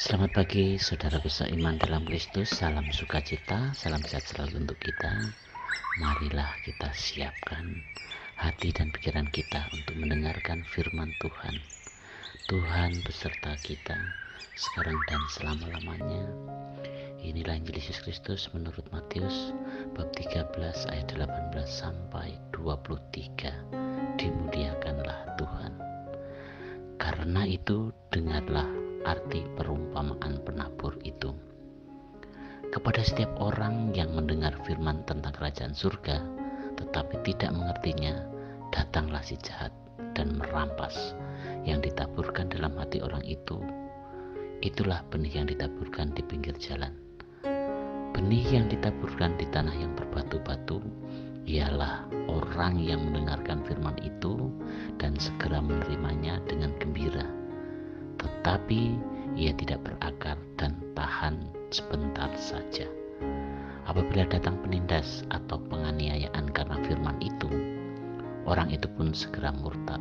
Selamat pagi saudaraku seiman dalam Kristus. Salam sukacita, salam sehat selalu untuk kita. Marilah kita siapkan hati dan pikiran kita untuk mendengarkan firman Tuhan. Tuhan beserta kita sekarang dan selama-lamanya. Inilah Injil Yesus Kristus menurut Matius bab 13 ayat 18 sampai 23. Dimuliakanlah Tuhan. Karena itu dengarlah arti perumpamaan penabur itu. Kepada setiap orang yang mendengar firman tentang kerajaan surga tetapi tidak mengertinya, datanglah si jahat dan merampas yang ditaburkan dalam hati orang itu. Itulah benih yang ditaburkan di pinggir jalan. Benih yang ditaburkan di tanah yang berbatu-batu ialah orang yang mendengarkan firman itu dan segera menerimanya dengan gembira. Tetapi ia tidak berakar dan tahan sebentar saja. Apabila datang penindas atau penganiayaan karena firman itu, orang itu pun segera murtad.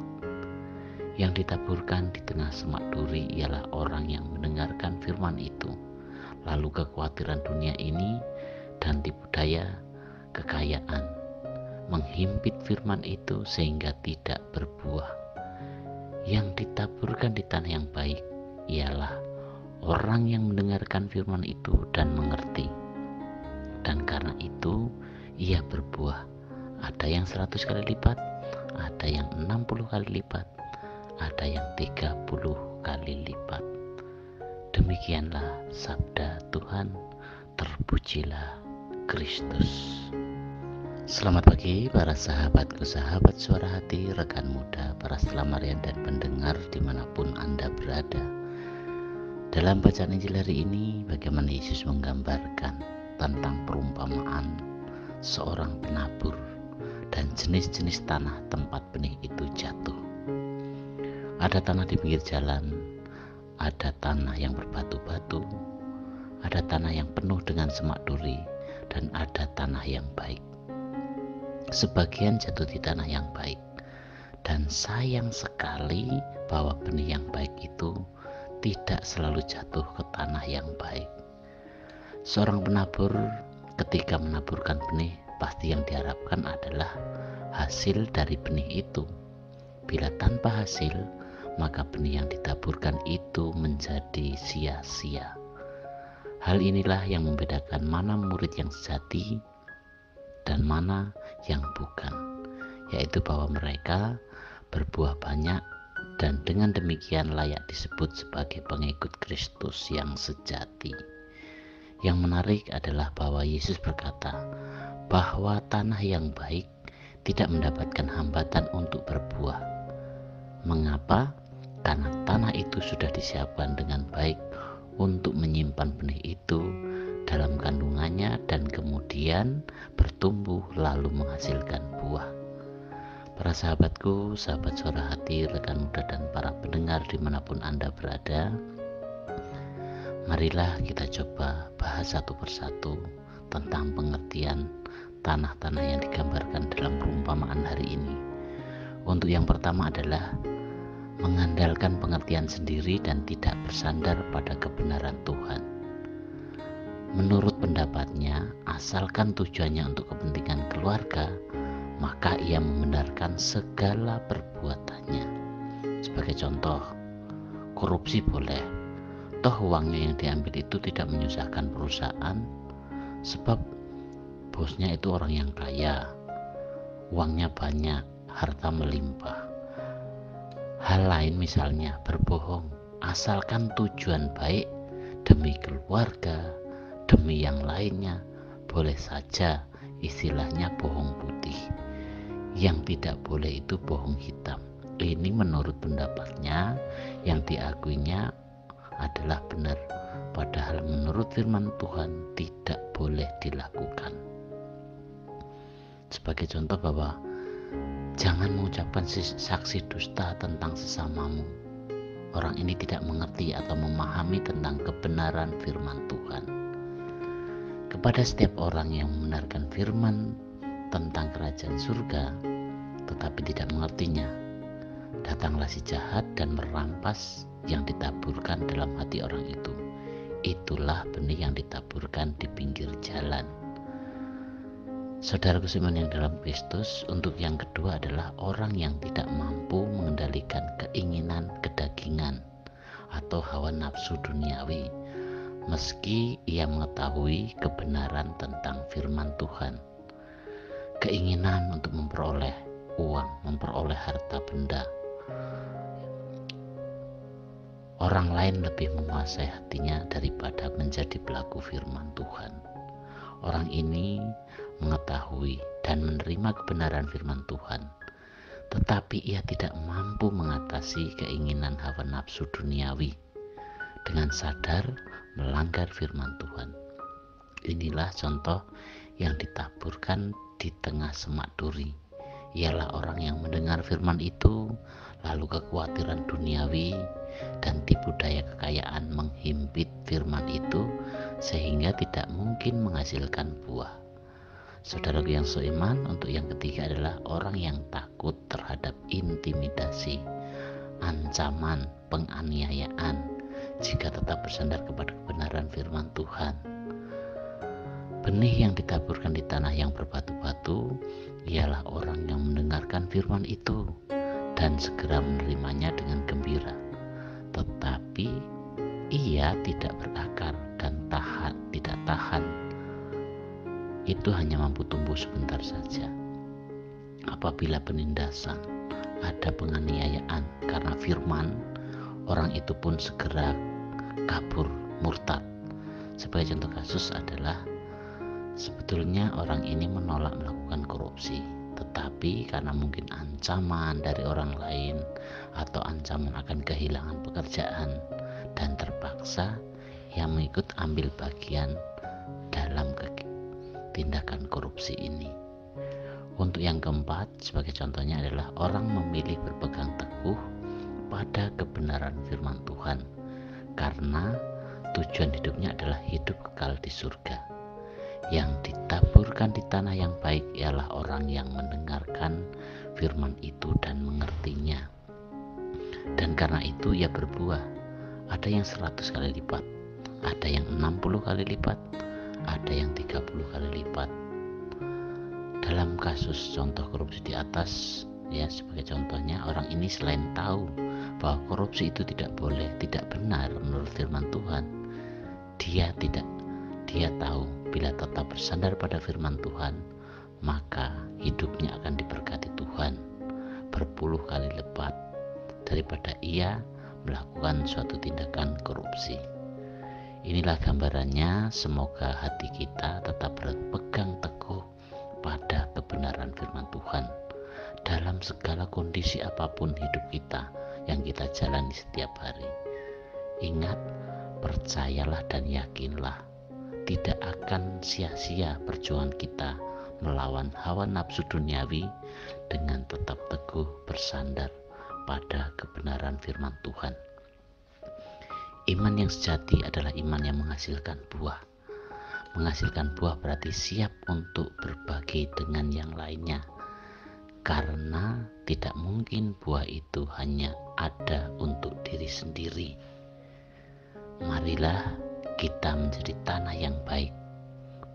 Yang ditaburkan di tengah semak duri ialah orang yang mendengarkan firman itu, lalu kekhawatiran dunia ini dan tipu daya kekayaan menghimpit firman itu sehingga tidak berbuah. Yang ditaburkan di tanah yang baik ialah orang yang mendengarkan firman itu dan mengerti, dan karena itu ia berbuah. Ada yang 100 kali lipat, ada yang 60 kali lipat, ada yang 30 kali lipat. Demikianlah sabda Tuhan. Terpujilah Kristus. Selamat pagi para sahabatku, sahabat suara hati, rekan muda, para selamarian dan pendengar dimanapun Anda berada. Dalam bacaan Injil hari ini, bagaimana Yesus menggambarkan tentang perumpamaan seorang penabur dan jenis-jenis tanah tempat benih itu jatuh. Ada tanah di pinggir jalan, ada tanah yang berbatu-batu, ada tanah yang penuh dengan semak duri, dan ada tanah yang baik. Sebagian jatuh di tanah yang baik, dan sayang sekali bahwa benih yang baik itu tidak selalu jatuh ke tanah yang baik. Seorang penabur ketika menaburkan benih, pasti yang diharapkan adalah hasil dari benih itu. Bila tanpa hasil, maka benih yang ditaburkan itu menjadi sia-sia. Hal inilah yang membedakan mana murid yang sejati dan mana yang bukan, yaitu bahwa mereka berbuah banyak dan dengan demikian layak disebut sebagai pengikut Kristus yang sejati. Yang menarik adalah bahwa Yesus berkata bahwa tanah yang baik tidak mendapatkan hambatan untuk berbuah. Mengapa? Karena tanah itu sudah disiapkan dengan baik untuk menyimpan benih itu dalam kandungannya dan kemudian bertumbuh lalu menghasilkan buah. Para sahabatku, sahabat suara hati, rekan muda dan para pendengar dimanapun Anda berada, marilah kita coba bahas satu persatu tentang pengertian tanah-tanah yang digambarkan dalam perumpamaan hari ini. Untuk yang pertama adalah mengandalkan pengertian sendiri dan tidak bersandar pada kebenaran Tuhan. Menurut pendapatnya, asalkan tujuannya untuk kepentingan keluarga, maka ia membenarkan segala perbuatannya. Sebagai contoh, korupsi boleh, toh uangnya yang diambil itu tidak menyusahkan perusahaan, sebab bosnya itu orang yang kaya, uangnya banyak, harta melimpah. Hal lain misalnya berbohong, asalkan tujuan baik demi keluarga, demi yang lainnya, boleh saja istilahnya bohong putih. Yang tidak boleh itu bohong hitam. Ini menurut pendapatnya yang diakuinya adalah benar, padahal menurut firman Tuhan tidak boleh dilakukan. Sebagai contoh bahwa jangan mengucapkan saksi dusta tentang sesamamu. Orang ini tidak mengerti atau memahami tentang kebenaran firman Tuhan. Kepada setiap orang yang membenarkan firman tentang kerajaan surga tetapi tidak mengertinya, datanglah si jahat dan merampas yang ditaburkan dalam hati orang itu. itulah benih yang ditaburkan di pinggir jalan. Saudaraku seiman yang dalam Kristus, untuk yang kedua adalah orang yang tidak mampu mengendalikan keinginan kedagingan atau hawa nafsu duniawi, meski ia mengetahui kebenaran tentang firman Tuhan. Keinginan untuk memperoleh uang, memperoleh harta benda. Orang lain lebih menguasai hatinya daripada menjadi pelaku firman Tuhan. Orang ini mengetahui dan menerima kebenaran firman Tuhan, tetapi ia tidak mampu mengatasi keinginan hawa nafsu duniawi dengan sadar melanggar firman Tuhan. Inilah contoh yang ditaburkan di tengah semak duri. Ialah orang yang mendengar firman itu, lalu kekhawatiran duniawi dan tipu daya kekayaan menghimpit firman itu sehingga tidak mungkin menghasilkan buah. Saudaraku yang seiman, untuk yang ketiga adalah orang yang takut terhadap intimidasi, ancaman, penganiayaan jika tetap bersandar kepada kebenaran firman Tuhan. Benih yang ditaburkan di tanah yang berbatu-batu ialah orang yang mendengarkan firman itu dan segera menerimanya dengan gembira, tetapi ia tidak berakar dan tidak tahan. Itu hanya mampu tumbuh sebentar saja. Apabila penindasan, ada penganiayaan karena firman, orang itu pun segera kabur, murtad. Sebagai contoh kasus adalah sebetulnya orang ini menolak melakukan korupsi, tetapi karena mungkin ancaman dari orang lain atau ancaman akan kehilangan pekerjaan dan terpaksa ia mengikut ambil bagian dalam tindakan korupsi ini. Untuk yang keempat, sebagai contohnya adalah orang memilih berpegang teguh pada kebenaran firman Tuhan karena tujuan hidupnya adalah hidup kekal di surga. Yang ditaburkan di tanah yang baik ialah orang yang mendengarkan firman itu dan mengertinya. Dan karena itu ia berbuah. Ada yang 100 kali lipat, ada yang 60 kali lipat, ada yang 30 kali lipat. Dalam kasus contoh korupsi di atas, ya sebagai contohnya, orang ini selain tahu bahwa korupsi itu tidak boleh, tidak benar menurut firman Tuhan, dia tahu bila tetap bersandar pada firman Tuhan, maka hidupnya akan diberkati Tuhan berpuluh kali lipat daripada ia melakukan suatu tindakan korupsi. Inilah gambarannya, semoga hati kita tetap berpegang teguh pada kebenaran firman Tuhan dalam segala kondisi apapun hidup kita yang kita jalani setiap hari. Ingat, percayalah dan yakinlah, tidak akan sia-sia perjuangan kita melawan hawa nafsu duniawi dengan tetap teguh bersandar pada kebenaran firman Tuhan. Iman yang sejati adalah iman yang menghasilkan buah. Menghasilkan buah berarti siap untuk berbagi dengan yang lainnya, karena tidak mungkin buah itu hanya ada untuk diri sendiri. Marilah kita menjadi tanah yang baik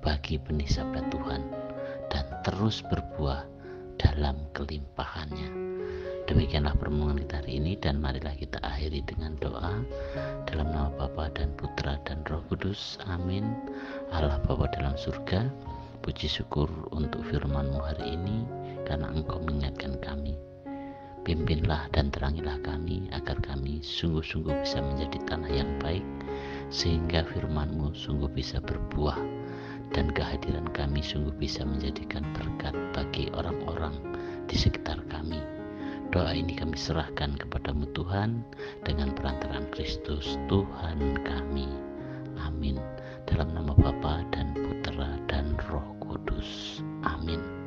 bagi benih sabda Tuhan dan terus berbuah dalam kelimpahannya. Demikianlah permohonan kita hari ini, dan marilah kita akhiri dengan doa dalam nama Bapa dan Putra dan Roh Kudus. Amin. Allah Bapa dalam surga, puji syukur untuk firman-Mu hari ini, karena Engkau mengingatkan kami. Pimpinlah dan terangilah kami, agar kami sungguh-sungguh bisa menjadi tanah yang baik, sehingga firman-Mu sungguh bisa berbuah, dan kehadiran kami sungguh bisa menjadikan berkat bagi orang-orang di sekitar kami. Doa ini kami serahkan kepadamu Tuhan, dengan perantaraan Kristus Tuhan kami. Amin. Dalam nama Bapa dan Putra dan Roh Kudus. Amin.